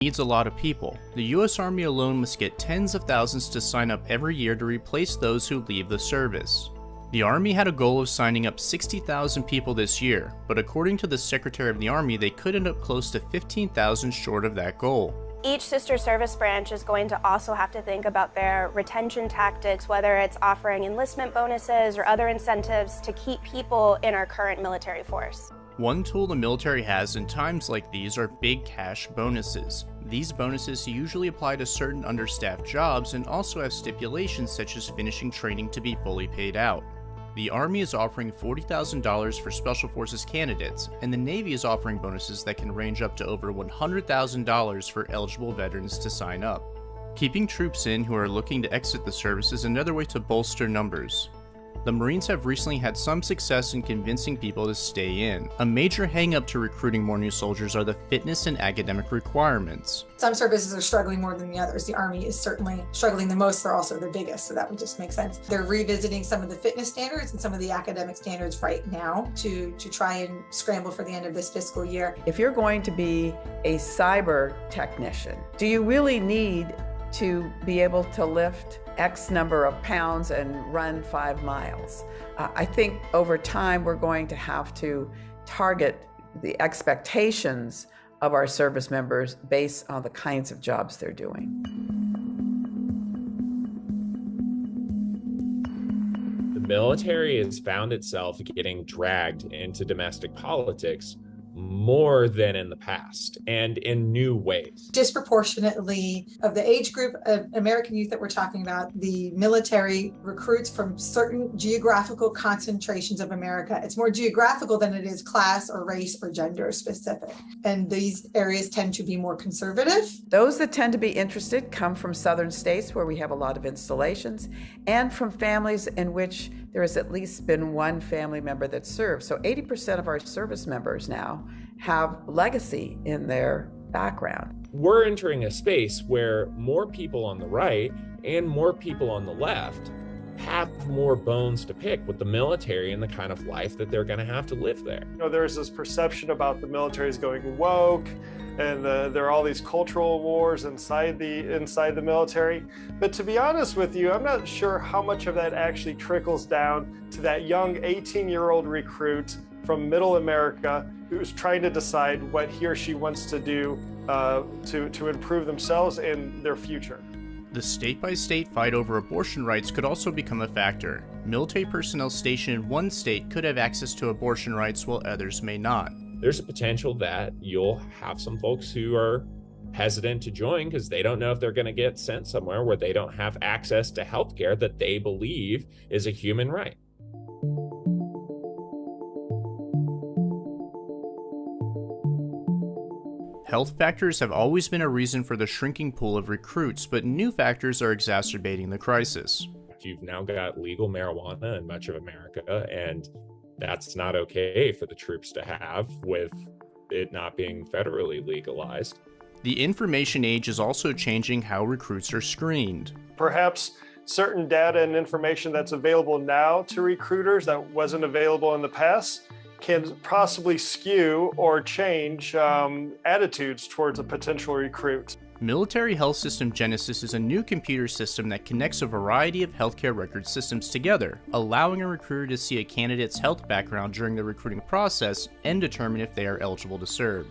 Needs a lot of people. The US Army alone must get tens of thousands to sign up every year to replace those who leave the service. The Army had a goal of signing up 60,000 people this year, but according to the Secretary of the Army, they could end up close to 15,000 short of that goal. Each sister service branch is going to also have to think about their retention tactics, whether it's offering enlistment bonuses or other incentives to keep people in our current military force. One tool the military has in times like these are big cash bonuses. These bonuses usually apply to certain understaffed jobs and also have stipulations such as finishing training to be fully paid out. The Army is offering $40,000 for Special Forces candidates, and the Navy is offering bonuses that can range up to over $100,000 for eligible veterans to sign up. Keeping troops in who are looking to exit the service is another way to bolster numbers. The Marines have recently had some success in convincing people to stay in. A major hang-up to recruiting more new soldiers are the fitness and academic requirements. Some services are struggling more than the others. The Army is certainly struggling the most. They're also the biggest, so that would just make sense. They're revisiting some of the fitness standards and some of the academic standards right now to try and scramble for the end of this fiscal year. If you're going to be a cyber technician, do you really need to be able to lift X number of pounds and run 5 miles? I think over time we're going to have to target the expectations of our service members based on the kinds of jobs they're doing. The military has found itself getting dragged into domestic politics more than in the past and in new ways. Disproportionately of the age group of American youth that we're talking about, the military recruits from certain geographical concentrations of America. It's more geographical than it is class or race or gender specific. And these areas tend to be more conservative. Those that tend to be interested come from southern states where we have a lot of installations and from families in which there has at least been one family member that served. So 80% of our service members now have legacy in their background. We're entering a space where more people on the right and more people on the left have more bones to pick with the military and the kind of life that they're going to have to live there. You know, there's this perception about the military is going woke, and there are all these cultural wars inside the military. But to be honest with you, I'm not sure how much of that actually trickles down to that young 18-year-old recruit from middle America who's trying to decide what he or she wants to do to improve themselves and their future. The state-by-state fight over abortion rights could also become a factor. Military personnel stationed in one state could have access to abortion rights while others may not. There's a potential that you'll have some folks who are hesitant to join because they don't know if they're going to get sent somewhere where they don't have access to healthcare that they believe is a human right. Health factors have always been a reason for the shrinking pool of recruits, but new factors are exacerbating the crisis. You've now got legal marijuana in much of America, and that's not okay for the troops to have with it not being federally legalized. The information age is also changing how recruits are screened. Perhaps certain data and information that's available now to recruiters that wasn't available in the past can possibly skew or change attitudes towards a potential recruit. Military Health System Genesis is a new computer system that connects a variety of healthcare record systems together, allowing a recruiter to see a candidate's health background during the recruiting process and determine if they are eligible to serve.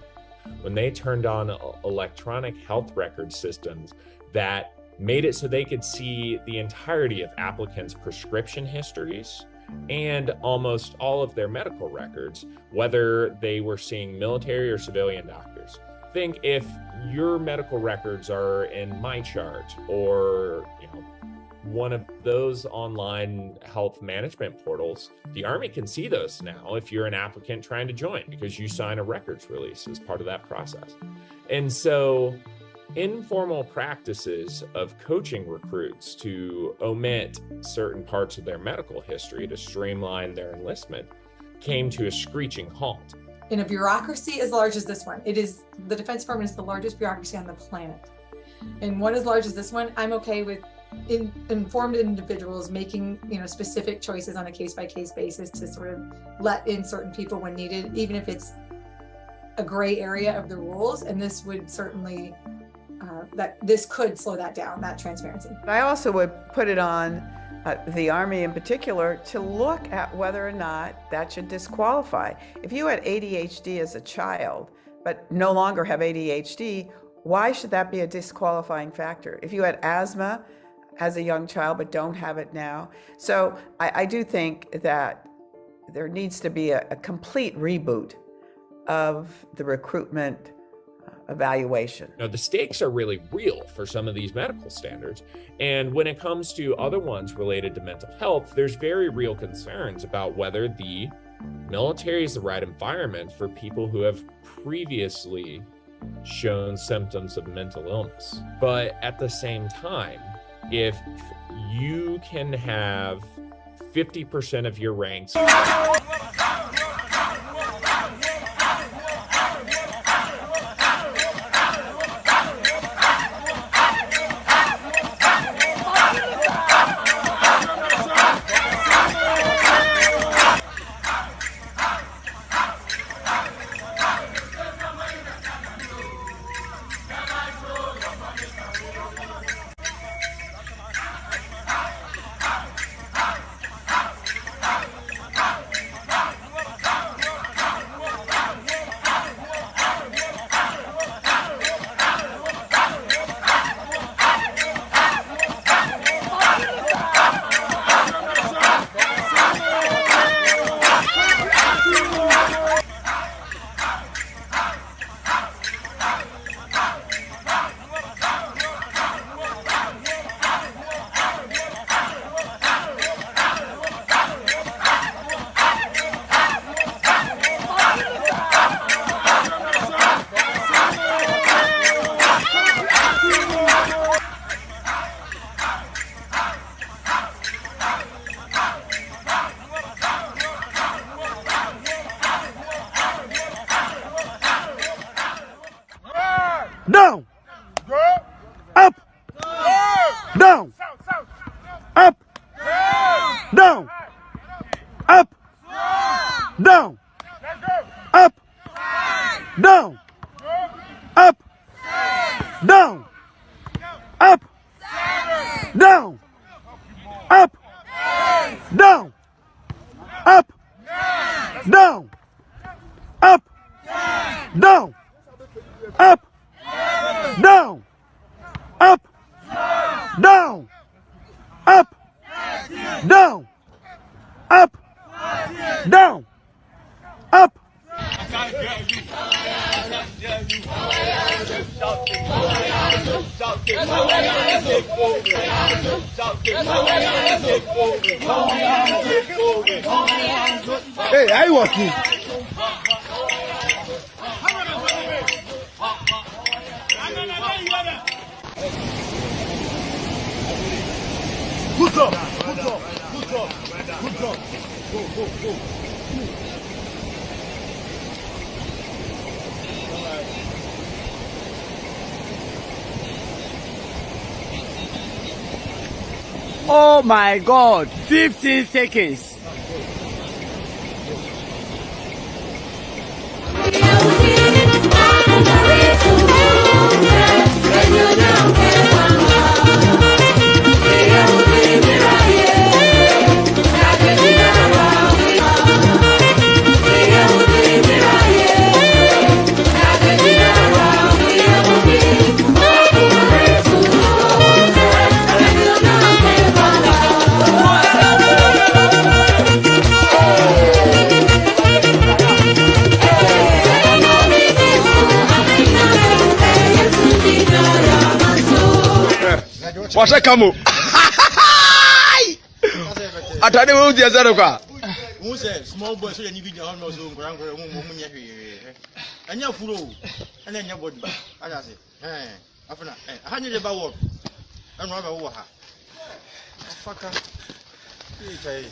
When they turned on electronic health record systems that made it so they could see the entirety of applicants' prescription histories and almost all of their medical records, whether they were seeing military or civilian doctors. Think if your medical records are in MyChart or one of those online health management portals, the Army can see those now if you're an applicant trying to join because you sign a records release as part of that process. And so informal practices of coaching recruits to omit certain parts of their medical history to streamline their enlistment came to a screeching halt. In a bureaucracy as large as this one, the Defense Department is the largest bureaucracy on the planet. And one as large as this one, I'm okay with informed individuals making specific choices on a case-by-case basis to sort of let in certain people when needed, even if it's a gray area of the rules. And this would certainly that this could slow that down, that transparency. I also would put it on the Army in particular to look at whether or not that should disqualify. If you had ADHD as a child, but no longer have ADHD, why should that be a disqualifying factor? If you had asthma as a young child but don't have it now. So I do think that there needs to be a complete reboot of the recruitment evaluation. Now, the stakes are really real for some of these medical standards. And when it comes to other ones related to mental health, there's very real concerns about whether the military is the right environment for people who have previously shown symptoms of mental illness. But at the same time, if you can have 50% of your ranks down, up, down, up, down, up, down, up, down, up, down, up, down, up, down, up, down, up, down, up, down, up, down, up, down, up, down, up. Hey, I walking. Good job, good job, good job, good job. Go, go, go. Oh my God, 15 seconds. Wasa kamu. Atade wo di azaro kwa. Mu say small boy so you video on no so ngora ngora mu nya hwe. Anya furo. Ana nya body. Ana say. Afuna. Ha nye ba work. Anu ba wo ha. Faka. Hey,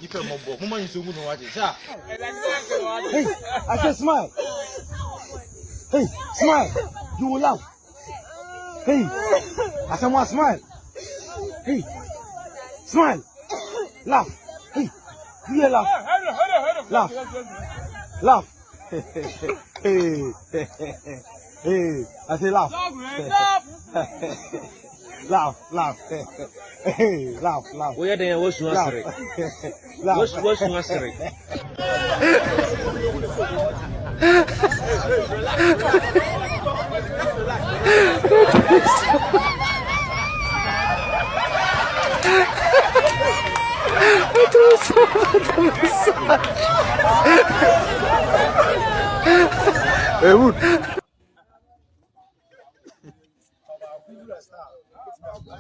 you can mobo. Mu man so mu no wa je. Sir. Hey, I say smile. Hey, smile. You will laugh. Hey, I said, want smile. Hey, smile. Laugh. Hey, you hear laugh. Laugh. Laugh. Hey. Hey, I say laugh. Laugh. Hey, laugh. We are there. What's Laugh. What's mastery? Hey, Wood.